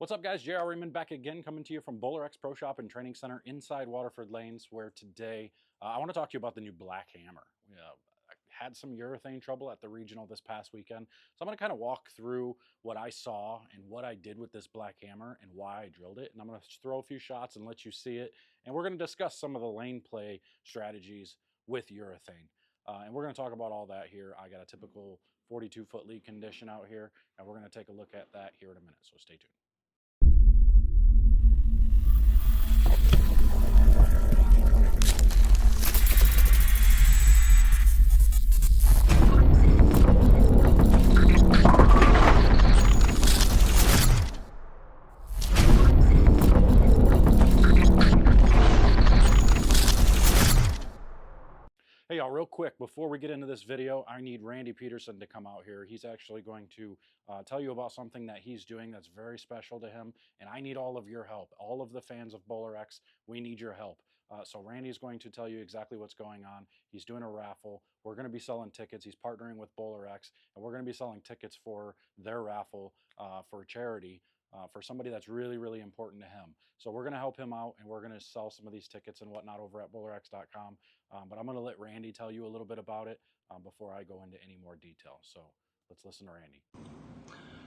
What's up, guys? JR Raymond back again, coming to you from BowlerX Pro Shop and Training Center inside Waterford Lanes, where today I want to talk to you about the new Black Hammer. I had some urethane trouble at the regional this past weekend, so I'm going to kind of walk through what I saw and what I did with this Black Hammer and why I drilled it. And I'm going to throw a few shots and let you see it. And we're going to discuss some of the lane play strategies with urethane. And we're going to talk about all that here. I got a typical 42-foot lead condition out here, and we're going to take a look at that here in a minute, so stay tuned. Hey y'all, real quick, before we get into this video, I need Randy Peterson to come out here. He's actually going to tell you about something that he's doing that's very special to him, and I need all of your help. All of the fans of BowlerX, we need your help. So Randy's going to tell you exactly what's going on. He's doing a raffle. We're going to be selling tickets. He's partnering with BowlerX, and we're going to be selling tickets for their raffle for charity. For somebody that's really, really important to him. So we're going to help him out, and we're going to sell some of these tickets and whatnot over at BowlerX.com. But I'm going to let Randy tell you a little bit about it before I go into any more detail. So let's listen to Randy.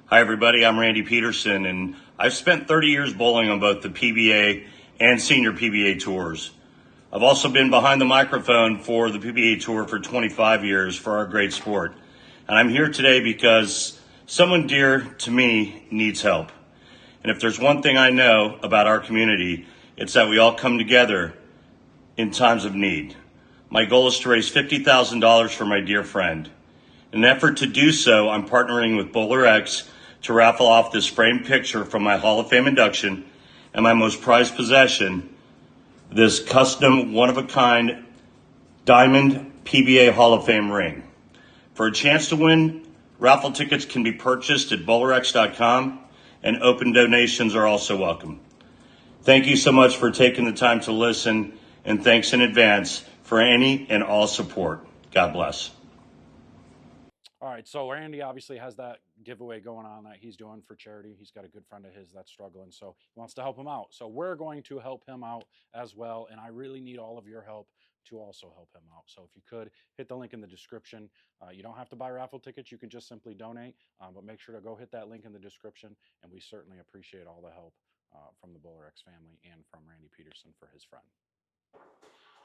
Hi, everybody. I'm Randy Peterson, and I've spent 30 years bowling on both the PBA and senior PBA tours. I've also been behind the microphone for the PBA tour for 25 years for our great sport. And I'm here today because someone dear to me needs help. And if there's one thing I know about our community, it's that we all come together in times of need. My goal is to raise $50,000 for my dear friend. In an effort to do so, I'm partnering with BowlerX to raffle off this framed picture from my Hall of Fame induction and my most prized possession, this custom one-of-a-kind diamond PBA Hall of Fame ring. For a chance to win, raffle tickets can be purchased at BowlerX.com, and open donations are also welcome. Thank you so much for taking the time to listen, and thanks in advance for any and all support. God bless. All right, so Randy obviously has that giveaway going on that he's doing for charity. He's got a good friend of his that's struggling, so he wants to help him out. So we're going to help him out as well, and I really need all of your help to also help him out. So if you could, hit the link in the description. You don't have to buy raffle tickets. You can just simply donate, but make sure to go hit that link in the description, and we certainly appreciate all the help from the BowlerX family and from Randy Peterson for his friend.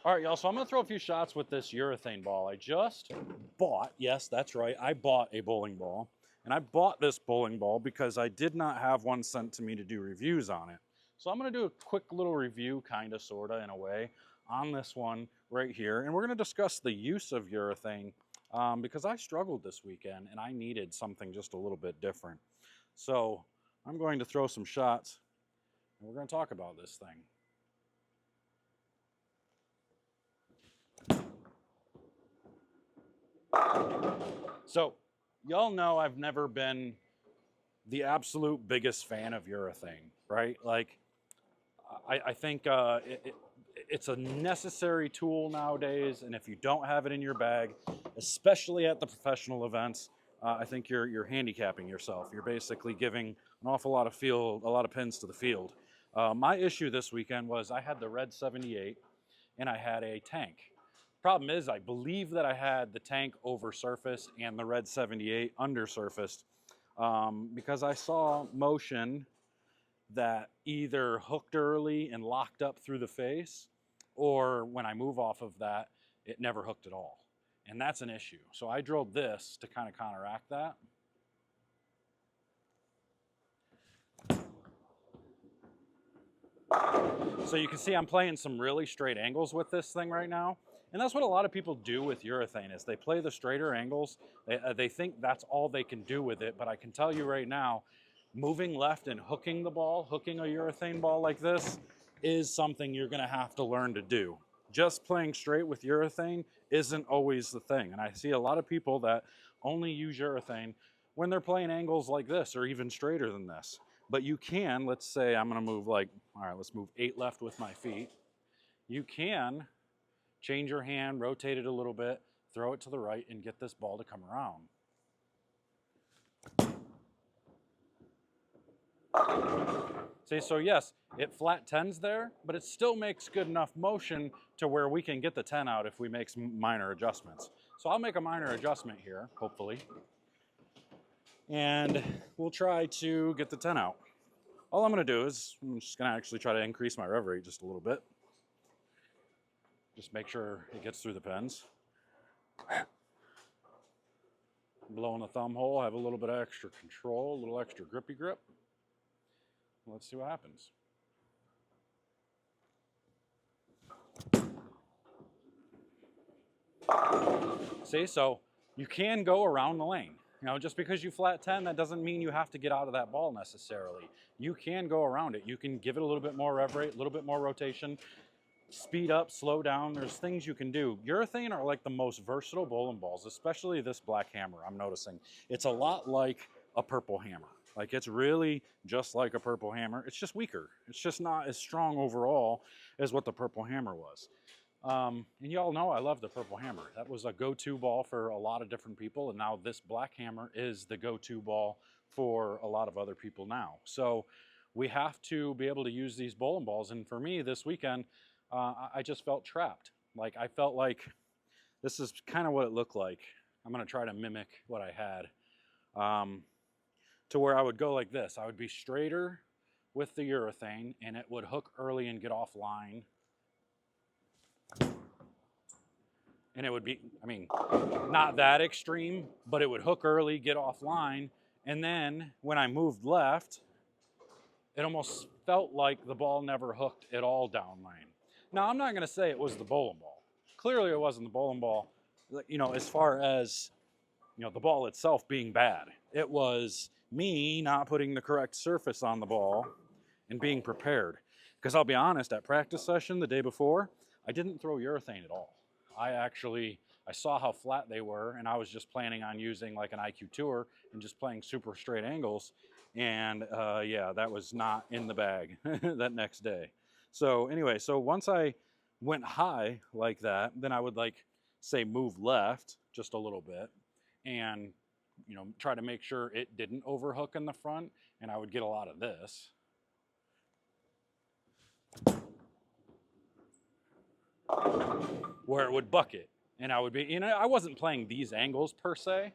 All right, y'all, so I'm going to throw a few shots with this urethane ball. I just bought, yes, that's right, I bought a bowling ball. And I bought this bowling ball because I did not have one sent to me to do reviews on it. So I'm going to do a quick little review, kind of, sort of, in a way, on this one right here. And we're going to discuss the use of urethane because I struggled this weekend and I needed something just a little bit different. So I'm going to throw some shots and we're going to talk about this thing. So y'all know I've never been the absolute biggest fan of urethane, right? Like, I think it's a necessary tool nowadays, and if you don't have it in your bag, especially at the professional events, I think you're handicapping yourself. You're basically giving an awful lot of a lot of pins to the field. My issue this weekend was I had the red 78 and I had a tank. Problem is, I believe that I had the tank over surface and the red 78 under surfaced because I saw motion that either hooked early and locked up through the face, or when I move off of that, it never hooked at all. And that's an issue. So I drilled this to kind of counteract that. So you can see I'm playing some really straight angles with this thing right now. And that's what a lot of people do with urethane is they play the straighter angles. They think that's all they can do with it. But I can tell you right now, moving left and hooking the ball, hooking a urethane ball like this is something you're going to have to learn to do. Just playing straight with urethane isn't always the thing. And I see a lot of people that only use urethane when they're playing angles like this or even straighter than this. But you can, let's say I'm going to move all right, let's move 8 left with my feet. You can change your hand, rotate it a little bit, throw it to the right, and get this ball to come around. See, so yes, it flat 10s there, but it still makes good enough motion to where we can get the 10 out if we make some minor adjustments. So I'll make a minor adjustment here, hopefully. And we'll try to get the 10 out. All I'm gonna do is, I'm just gonna actually try to increase my rev rate just a little bit. Just make sure it gets through the pins. Blowing the thumb hole, have a little bit of extra control, a little extra grippy grip. Let's see what happens. See, so you can go around the lane. You know, just because you flat 10, that doesn't mean you have to get out of that ball necessarily. You can go around it. You can give it a little bit more rev rate, a little bit more rotation, speed up, slow down. There's things you can do. Urethane are like the most versatile bowling balls, especially this black hammer, I'm noticing. It's a lot like a purple hammer. Like, it's really just like a purple hammer. It's just weaker. It's just not as strong overall as what the purple hammer was. And y'all know I love the purple hammer. That was a go-to ball for a lot of different people, and now this black hammer is the go-to ball for a lot of other people now. So we have to be able to use these bowling balls, and for me this weekend, I just felt trapped. Like, I felt like this is kind of what it looked like. I'm gonna try to mimic what I had. To where I would go like this. I would be straighter with the urethane, and it would hook early and get offline. And it would be, I mean, not that extreme, but it would hook early, get offline, and then when I moved left, it almost felt like the ball never hooked at all down lane. Now, I'm not gonna say it was the bowling ball. Clearly it wasn't the bowling ball, you know, as far as, you know, the ball itself being bad. It was me not putting the correct surface on the ball and being prepared. Because I'll be honest, at practice session the day before, I didn't throw urethane at all. I saw how flat they were, and I was just planning on using like an IQ Tour and just playing super straight angles. And yeah, that was not in the bag that next day. So anyway, so once I went high like that, then I would like say move left just a little bit and, you know, try to make sure it didn't overhook in the front, and I would get a lot of this. Where it would bucket, and I would be, you know, I wasn't playing these angles per se,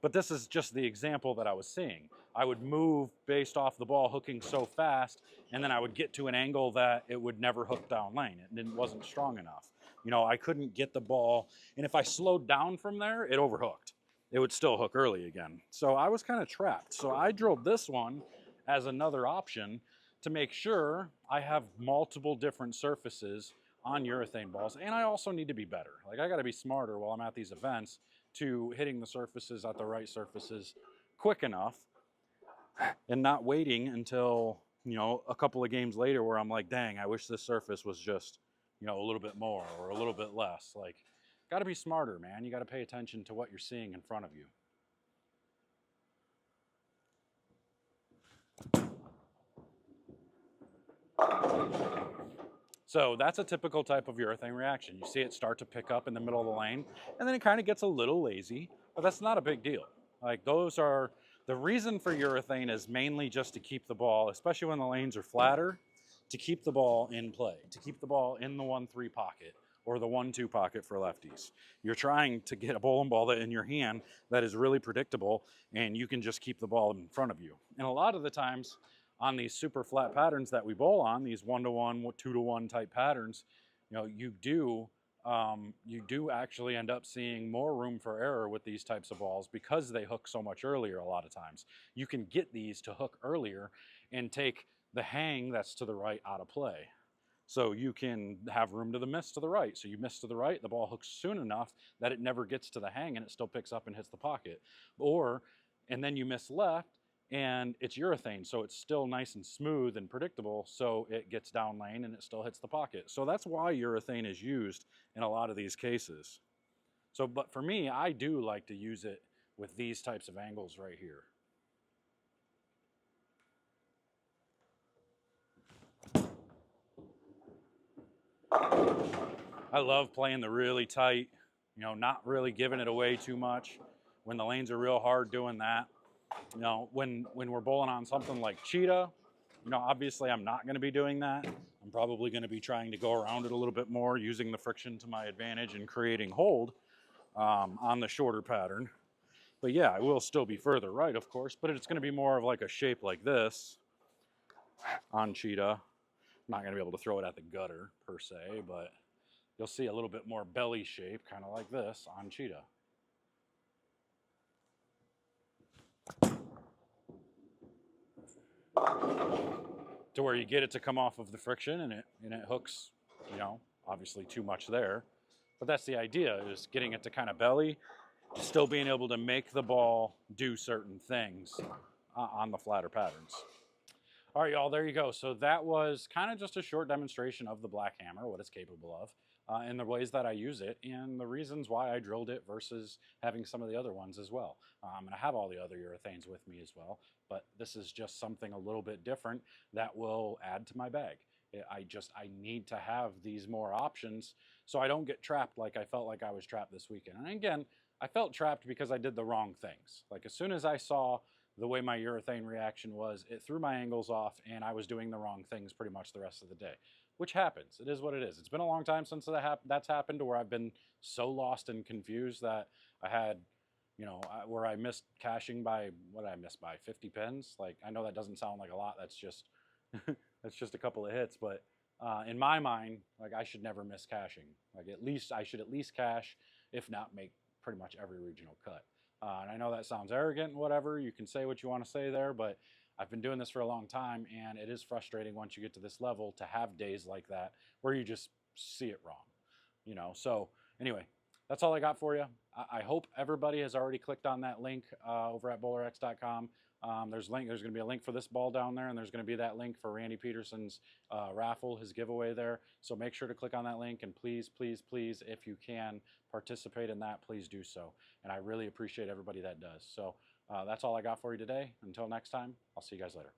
but this is just the example that I was seeing. I would move based off the ball hooking so fast, and then I would get to an angle that it would never hook down lane. It wasn't strong enough. You know, I couldn't get the ball, and if I slowed down from there, it overhooked. It would still hook early again. So I was kind of trapped. So I drilled this one as another option to make sure I have multiple different surfaces on urethane balls, and I also need to be better. Like, I got to be smarter while I'm at these events to hitting the surfaces at the right surfaces quick enough and not waiting until, you know, a couple of games later where I'm like, dang, I wish this surface was just, you know, a little bit more or a little bit less. Like, got to be smarter, man. You got to pay attention to what you're seeing in front of you. So that's a typical type of urethane reaction. You see it start to pick up in the middle of the lane, and then it kind of gets a little lazy, but that's not a big deal. Like, those are, the reason for urethane is mainly just to keep the ball, especially when the lanes are flatter, to keep the ball in play, to keep the ball in the 1-3 pocket or the 1-2 pocket for lefties. You're trying to get a bowling ball that in your hand that is really predictable, and you can just keep the ball in front of you. And a lot of the times, on these super flat patterns that we bowl on, these 1-to-1, 2-to-1 type patterns, you know, you do actually end up seeing more room for error with these types of balls because they hook so much earlier a lot of times. You can get these to hook earlier and take the hang that's to the right out of play. So you can have room to the miss to the right. So you miss to the right, the ball hooks soon enough that it never gets to the hang and it still picks up and hits the pocket. And then you miss left, and it's urethane, so it's still nice and smooth and predictable, so it gets down lane and it still hits the pocket. So that's why urethane is used in a lot of these cases. So, but for me, I do like to use it with these types of angles right here. I love playing the really tight, you know, not really giving it away too much. When the lanes are real hard, doing that. You know, when we're bowling on something like cheetah, You know, obviously I'm not going to be doing that. I'm probably going to be trying to go around it a little bit more, using the friction to my advantage and creating hold on the shorter pattern. But yeah, I will still be further right, of course, but it's going to be more of like a shape like this on cheetah. I'm not going to be able to throw it at the gutter per se, but you'll see a little bit more belly shape, kind of like this on cheetah. To where you get it to come off of the friction and it hooks, you know, obviously too much there. But that's the idea, is getting it to kind of belly, still being able to make the ball do certain things on the flatter patterns. All right, y'all, there you go. So that was kind of just a short demonstration of the Black Hammer, what it's capable of, and the ways that I use it, and the reasons why I drilled it versus having some of the other ones as well. I'm going to have all the other urethanes with me as well, but this is just something a little bit different that will add to my bag. I need to have these more options so I don't get trapped like I felt like I was trapped this weekend. And again, I felt trapped because I did the wrong things. Like, as soon as I saw the way my urethane reaction was, it threw my angles off, and I was doing the wrong things pretty much the rest of the day, which happens. It is what it is. It's been a long time since that's happened, to where I've been so lost and confused that I had, you know, where I missed caching by, what did I miss by, 50 pins? Like, I know that doesn't sound like a lot. That's just, that's just a couple of hits. But in my mind, like, I should never miss caching. Like, I should at least cache, if not make pretty much every regional cut. And I know that sounds arrogant and whatever. You can say what you want to say there, but I've been doing this for a long time, and it is frustrating once you get to this level to have days like that where you just see it wrong, you know. So anyway, that's all I got for you. I hope everybody has already clicked on that link over at BowlerX.com. There's going to be a link for this ball down there, and there's going to be that link for Randy Peterson's raffle, his giveaway there. So make sure to click on that link, and please, please, please, if you can participate in that, please do so. And I really appreciate everybody that does. So that's all I got for you today. Until next time, I'll see you guys later.